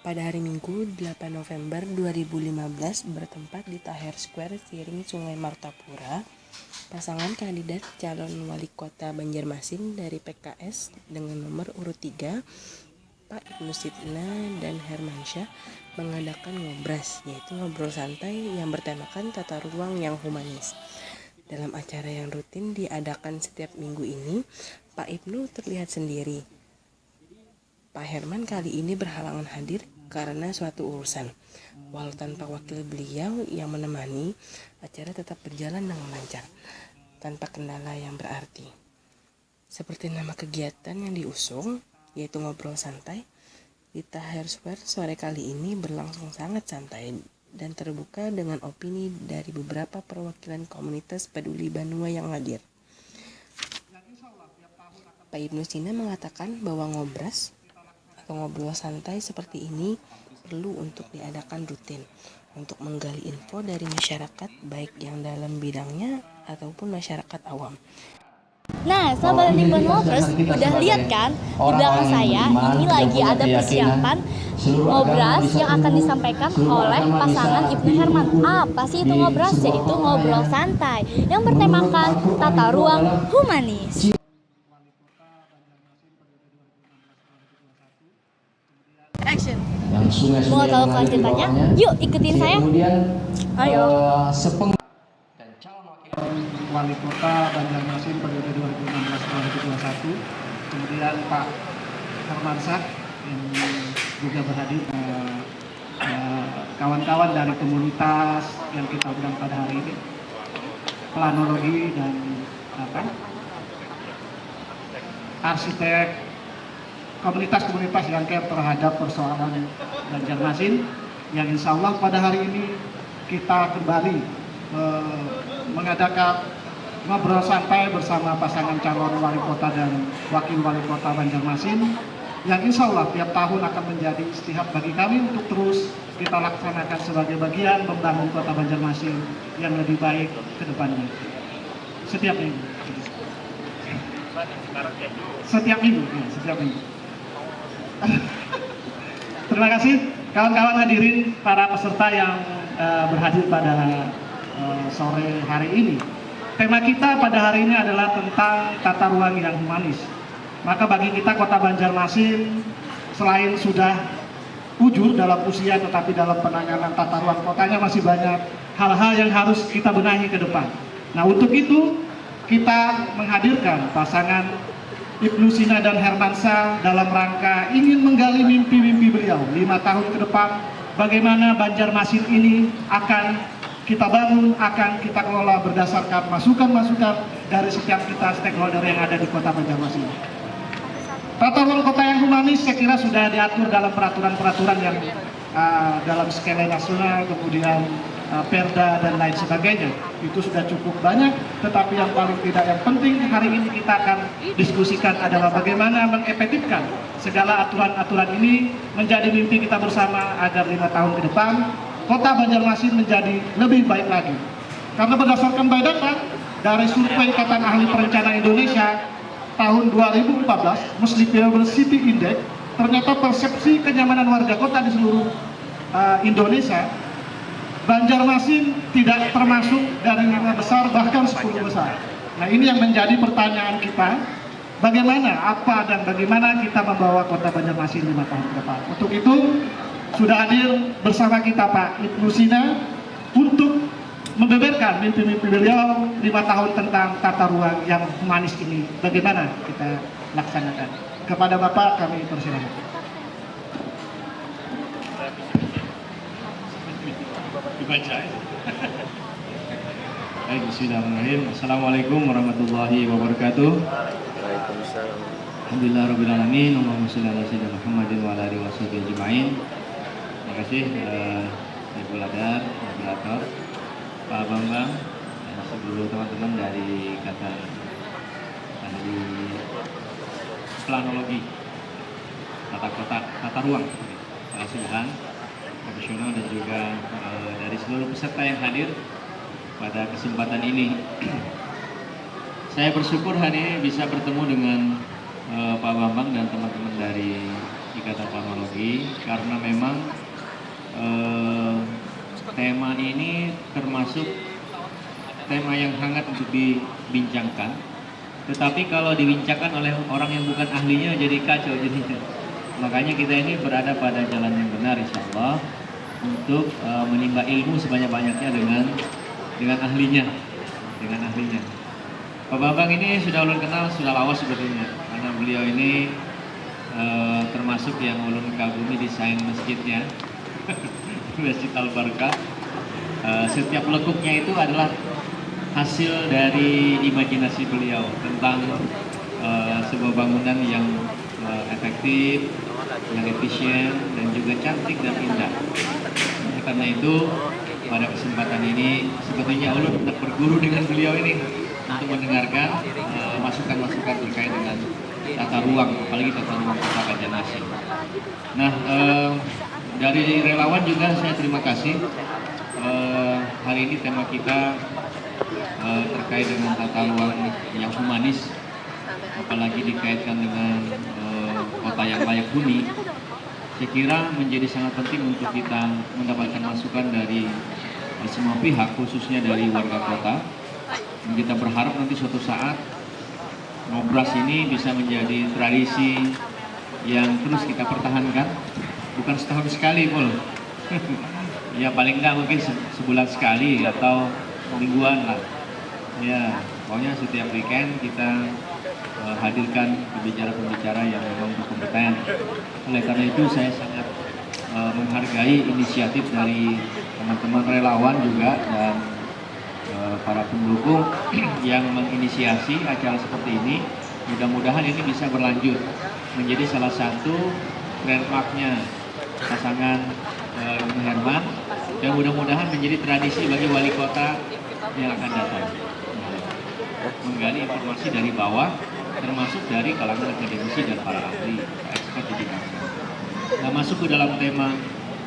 Pada hari Minggu 8 November 2015 bertempat di Tahir Square, Siring, Sungai Martapura, pasangan kandidat calon wali kota Banjarmasin dari PKS dengan nomor urut 3, Pak Ibnu Sitna dan Hermansyah, mengadakan ngobras, yaitu ngobrol santai yang bertemakan tata ruang yang humanis. Dalam acara yang rutin diadakan setiap minggu ini, Pak Ibnu terlihat sendiri. Pak Herman kali ini berhalangan hadir karena suatu urusan. Walau tanpa wakil beliau yang menemani, acara tetap berjalan dengan lancar, tanpa kendala yang berarti. Seperti nama kegiatan yang diusung, yaitu ngobrol santai, di Tahir Square sore kali ini berlangsung sangat santai dan terbuka dengan opini dari beberapa perwakilan komunitas peduli Banua yang hadir. Pak Ibnu Sina mengatakan bahwa ngobras atau ngobrol santai seperti ini perlu untuk diadakan rutin untuk menggali info dari masyarakat baik yang dalam bidangnya ataupun masyarakat awam. Nah, sahabat Antik Banwalkers, udah lihat kan di belakang saya ini lagi ada persiapan ngobras yang akan disampaikan oleh pasangan Ibnu Herman. Apa sih itu ngobras? Yaitu ngobrol santai yang bertemakan tata ruang humanis. Action. Mau tahu kelanjutannya? Yuk ikutin saya. Ayo. Dan calon wakil wali kota Banjarmasin periode 2016-2021, kemudian Pak Hermansyah yang juga berhadir, kawan-kawan dari komunitas yang kita undang pada hari ini, planologi dan arsitek, komunitas-komunitas yang care terhadap persoalan Banjarmasin, yang insya Allah pada hari ini kita kembali mengadakan ngobrol santai bersama pasangan calon wali kota dan wakil wali kota Banjarmasin, yang insya Allah tiap tahun akan menjadi istihad bagi kami untuk terus kita laksanakan sebagai bagian membangun kota Banjarmasin yang lebih baik ke depannya. Setiap minggu. Setiap minggu. Terima kasih kawan-kawan hadirin, para peserta yang berhadir pada sore hari ini. Tema kita pada hari ini adalah tentang tata ruang yang humanis. Maka bagi kita Kota Banjarmasin, selain sudah ujur dalam usia, tetapi dalam penanganan tata ruang kotanya masih banyak hal-hal yang harus kita benahi ke depan. Nah, untuk itu kita menghadirkan pasangan Ibnu Sina dan Hermansyah dalam rangka ingin menggali mimpi-mimpi beliau 5 tahun ke depan, bagaimana Banjarmasin ini akan kita bangun, akan kita kelola berdasarkan masukan-masukan dari setiap kita stakeholder yang ada di Kota Banjarmasin. Tata ruang kota yang humanis saya kira sudah diatur dalam peraturan-peraturan yang dalam skala nasional, kemudian perda dan lain sebagainya. Itu sudah cukup banyak, tetapi yang paling tidak yang penting hari ini kita akan diskusikan adalah bagaimana mengefektifkan segala aturan-aturan ini menjadi mimpi kita bersama agar 5 tahun ke depan Kota Banjarmasin menjadi lebih baik lagi. Karena berdasarkan data dari survei Ikatan Ahli Perencanaan Indonesia tahun 2014, Muslim Livable City Index, ternyata persepsi kenyamanan warga kota di seluruh Indonesia, Banjarmasin tidak termasuk dari 5 besar, bahkan 10 besar. Nah, ini yang menjadi pertanyaan kita, bagaimana, apa dan bagaimana kita membawa Kota Banjarmasin 5 tahun ke depan. Untuk itu sudah hadir bersama kita Pak Ibnu Sina untuk membeberkan mimpi-mimpi beliau 5 tahun tentang tata ruang yang humanis ini, bagaimana kita laksanakan. Kepada Bapak kami persilakan. Dibaca ya. Baik, bismillahirrahmanirrahim. Assalamualaikum warahmatullahi wabarakatuh. Waalaikumsalam. Alhamdulillah rabbil alamin. Allahumma shalli ala sayyidina Muhammadin wa ala alihi washabihi ajmain. Terima kasih Ibu Ladar, moderator, Pak Bambang, dan seluruh teman-teman dari Ikatan Ahli Planologi tata ruang, pengasuhan profesional, dan juga dari seluruh peserta yang hadir pada kesempatan ini. Saya bersyukur hari ini bisa bertemu dengan Pak Bambang dan teman-teman dari Ikatan Teknologi, karena memang tema ini termasuk tema yang hangat untuk dibincangkan. Tetapi kalau dibincangkan oleh orang yang bukan ahlinya jadi kacau jadinya. Makanya kita ini berada pada jalan yang benar insya Allah untuk menimba ilmu sebanyak-banyaknya dengan ahlinya, Pak Bambang ini sudah ulun kenal sudah lawas sebetulnya, karena beliau ini termasuk yang ulun kagumi desain masjidnya, Masjid Al-Barkah. Setiap lekuknya itu adalah hasil dari imajinasi beliau tentang sebuah bangunan yang efektif, yang efisien, dan juga cantik dan indah. Karena itu pada kesempatan ini sebetulnya ulun hendak berguru dengan beliau ini untuk mendengarkan masukan-masukan terkait dengan tata ruang, apalagi tata ruang Kota Banjarmasin. Nah, dari relawan juga saya terima kasih. Hari ini tema kita terkait dengan tata ruang yang humanis, apalagi dikaitkan dengan kota yang layak huni. Saya kira menjadi sangat penting untuk kita mendapatkan masukan dari semua pihak, khususnya dari warga kota. Dan kita berharap nanti suatu saat Ngobras ini bisa menjadi tradisi yang terus kita pertahankan, bukan setahun sekali pun. Ya paling enggak mungkin sebulan sekali atau mingguan lah. Ya, pokoknya setiap weekend kita hadirkan pembicara-pembicara yang memang berkompeten. Oleh karena itu saya sangat menghargai inisiatif dari teman-teman relawan juga dan para pendukung yang menginisiasi acara seperti ini. Mudah-mudahan ini bisa berlanjut menjadi salah satu landmarknya pasangan Ibnu Herman, dan mudah-mudahan menjadi tradisi bagi wali kota yang akan datang. Menggali informasi dari bawah, termasuk dari kalangan akademisi dan para ahli, expert di bidangnya. Nah, masuk ke dalam tema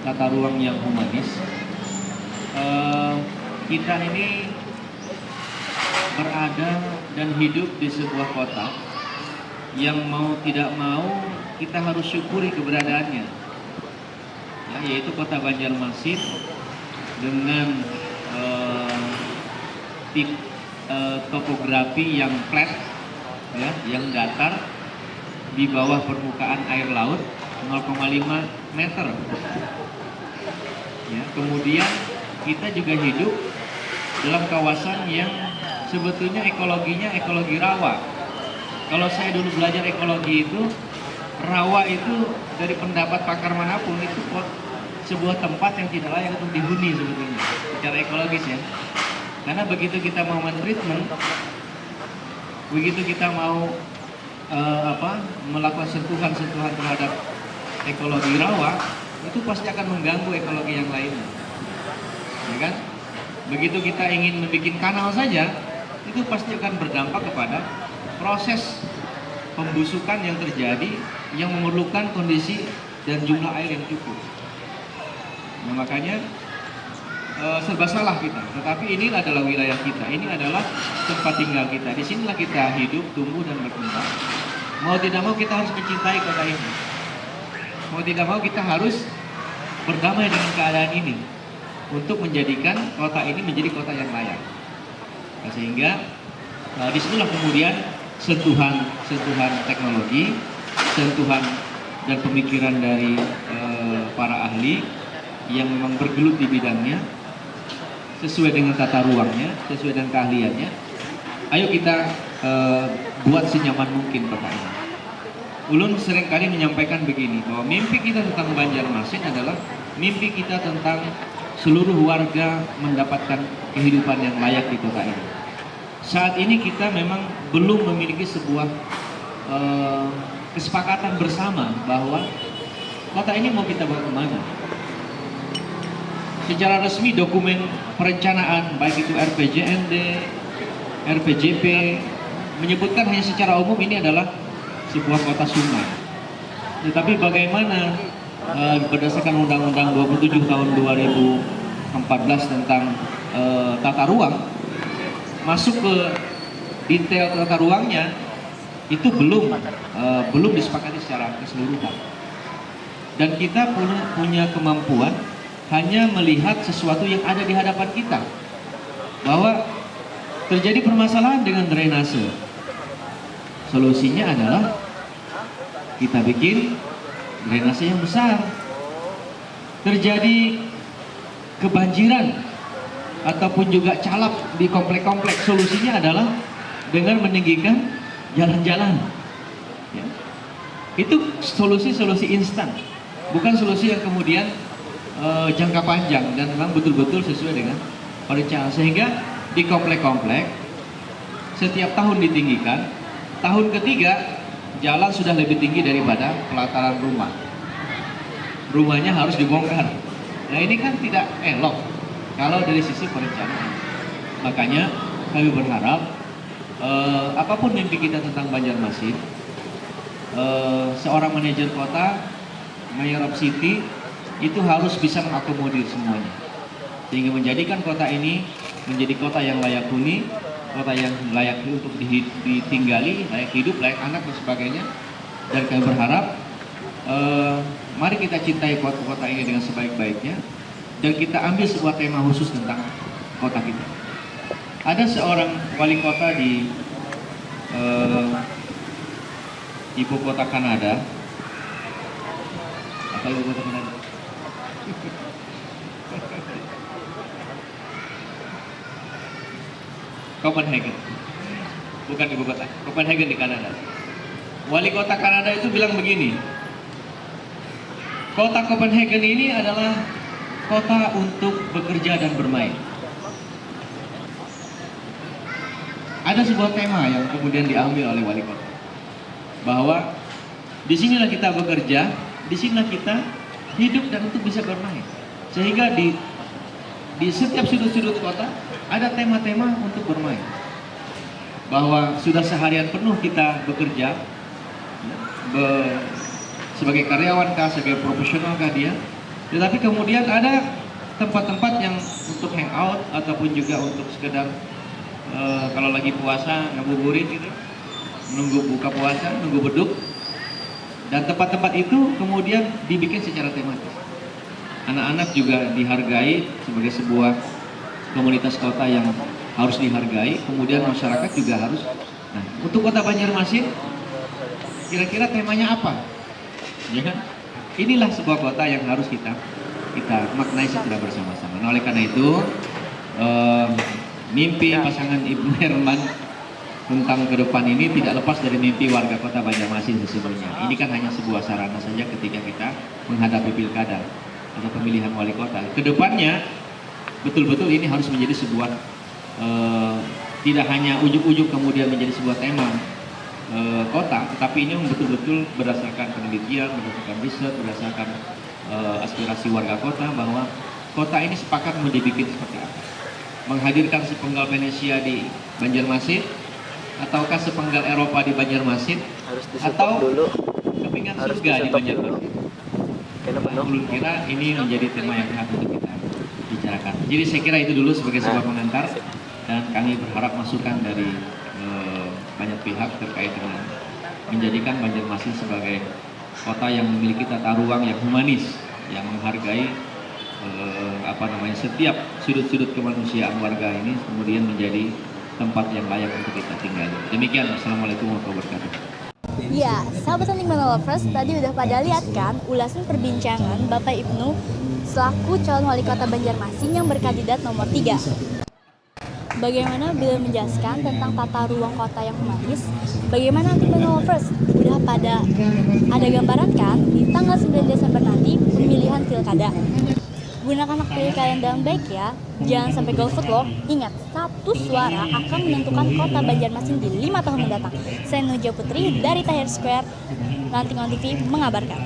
tata ruang yang humanis. Kita ini berada dan hidup di sebuah kota yang mau tidak mau kita harus syukuri keberadaannya, ya, yaitu Kota Banjarmasin dengan topografi yang flat, ya, yang datar di bawah permukaan air laut 0,5 meter. Ya, kemudian kita juga hidup dalam kawasan yang sebetulnya ekologinya ekologi rawa. Kalau saya dulu belajar ekologi itu, rawa itu dari pendapat pakar manapun itu sebuah tempat yang tidak layak untuk dihuni sebetulnya secara ekologis, ya. Karena begitu kita mau men-treatment, begitu kita mau melakukan sentuhan-sentuhan terhadap ekologi rawa, itu pasti akan mengganggu ekologi yang lainnya, ya kan? Begitu kita ingin membuat kanal saja, itu pasti akan berdampak kepada proses pembusukan yang terjadi yang memerlukan kondisi dan jumlah air yang cukup. Nah, makanya serba salah kita, tetapi ini adalah wilayah kita, ini adalah tempat tinggal kita, disinilah kita hidup, tumbuh dan berkembang. Mau tidak mau kita harus mencintai kota ini, mau tidak mau kita harus berdamai dengan keadaan ini untuk menjadikan kota ini menjadi kota yang layak. Nah, sehingga disitulah kemudian sentuhan teknologi, sentuhan dan pemikiran dari para ahli yang memang bergelut di bidangnya, sesuai dengan tata ruangnya, sesuai dengan keahliannya. Ayo kita buat senyaman mungkin kota ini. Ulun seringkali menyampaikan begini, bahwa mimpi kita tentang Banjarmasin adalah mimpi kita tentang seluruh warga mendapatkan kehidupan yang layak di kota ini. Saat ini kita memang belum memiliki sebuah kesepakatan bersama bahwa kota ini mau kita bawa kemana. Secara resmi dokumen perencanaan baik itu RPJMD, RPJP menyebutkan hanya secara umum ini adalah sebuah kota sungai. Tetapi bagaimana berdasarkan Undang-Undang 27 tahun 2014 tentang tata ruang, masuk ke detail tata ruangnya itu belum disepakati secara keseluruhan. Dan kita punya kemampuan hanya melihat sesuatu yang ada di hadapan kita. Bahwa terjadi permasalahan dengan drainase. Solusinya adalah kita bikin drainase yang besar. Terjadi kebanjiran ataupun juga calap di komplek-komplek, solusinya adalah dengan meninggikan jalan-jalan. Ya. Itu solusi-solusi instan, bukan solusi yang kemudian jangka panjang dan memang betul-betul sesuai dengan perencanaan. Sehingga di komplek-komplek setiap tahun ditinggikan, tahun ketiga jalan sudah lebih tinggi daripada pelataran rumah. Rumahnya harus dibongkar. Nah ini kan tidak elok kalau dari sisi perencanaan. Makanya kami berharap apapun mimpi kita tentang Banjarmasin, seorang manajer kota, mayor of city itu harus bisa mengakomodir semuanya, sehingga menjadikan kota ini menjadi kota yang layak huni, kota yang layak untuk ditinggali, layak hidup, layak anak dan sebagainya. Dan kami berharap mari kita cintai kota ini dengan sebaik-baiknya dan kita ambil sebuah tema khusus tentang kota kita. Ada seorang wali kota di ibu kota Kanada. Apa ibu kota Kanada? Copenhagen. Bukan ibu kota. Copenhagen di Kanada. Wali kota Kanada itu bilang begini. Kota Copenhagen ini adalah kota untuk bekerja dan bermain. Ada sebuah tema yang kemudian diambil oleh wali kota, bahwa disinilah kita bekerja, disinilah kita hidup dan untuk bisa bermain. Sehingga di setiap sudut-sudut kota ada tema-tema untuk bermain. Bahwa sudah seharian penuh kita bekerja sebagai karyawan kah, sebagai profesional kah dia, tetapi kemudian ada tempat-tempat yang untuk hangout ataupun juga untuk sekedar kalau lagi puasa ngabuburit gitu, menunggu buka puasa, nunggu beduk. Dan tempat-tempat itu kemudian dibikin secara tematis. Anak-anak juga dihargai sebagai sebuah komunitas kota yang harus dihargai. Kemudian masyarakat juga harus. Nah, untuk kota Banjarmasin, kira-kira temanya apa? Ya kan? Inilah sebuah kota yang harus kita maknai secara bersama-sama. Nah, oleh karena itu mimpi pasangan Ibnu Herman tentang ke depan ini tidak lepas dari mimpi warga kota Banjarmasin sesungguhnya. Ini kan hanya sebuah sarana saja ketika kita menghadapi pilkada atau pemilihan wali kota. Kedepannya betul-betul ini harus menjadi sebuah tidak hanya ujuk-ujuk kemudian menjadi sebuah tema kota, tetapi ini betul-betul berdasarkan penelitian, berdasarkan riset, berdasarkan aspirasi warga kota, bahwa kota ini sepakat mau dibikin seperti apa. Menghadirkan sepenggal Venesia di Banjarmasin, ataukah sepenggal Eropa di Banjarmasin, atau dulu. kepingan Harus surga di di-stop Banjarmasin. Belum kira ini menjadi tema yang hangat untuk kita bicarakan. Jadi saya kira itu dulu sebagai sebuah pengantar, dan kami berharap masukan dari banyak pihak terkait dengan menjadikan Banjarmasin sebagai kota yang memiliki tata ruang yang humanis, yang menghargai setiap sudut-sudut kemanusiaan warga ini, kemudian menjadi tempat yang layak untuk kita tinggali. Demikian, Assalamualaikum warahmatullahi wabarakatuh. Ya, sahabat Seniman Lovers, tadi udah pada lihat kan ulasan perbincangan Bapak Ibnu selaku calon wali kota Banjarmasin yang berkandidat nomor 3. Bagaimana beliau menjelaskan tentang tata ruang kota yang humanis? Bagaimana Seniman Lovers? Udah pada ada gambaran kan di tanggal 9 Desember nanti pemilihan pilkada. Gunakan hak pilih kalian dengan baik ya. Jangan sampai golput loh. Ingat, satu suara akan menentukan kota Banjarmasin di 5 tahun mendatang. Saya Nuja Putri dari Tahir Square. Ranting On TV mengabarkan.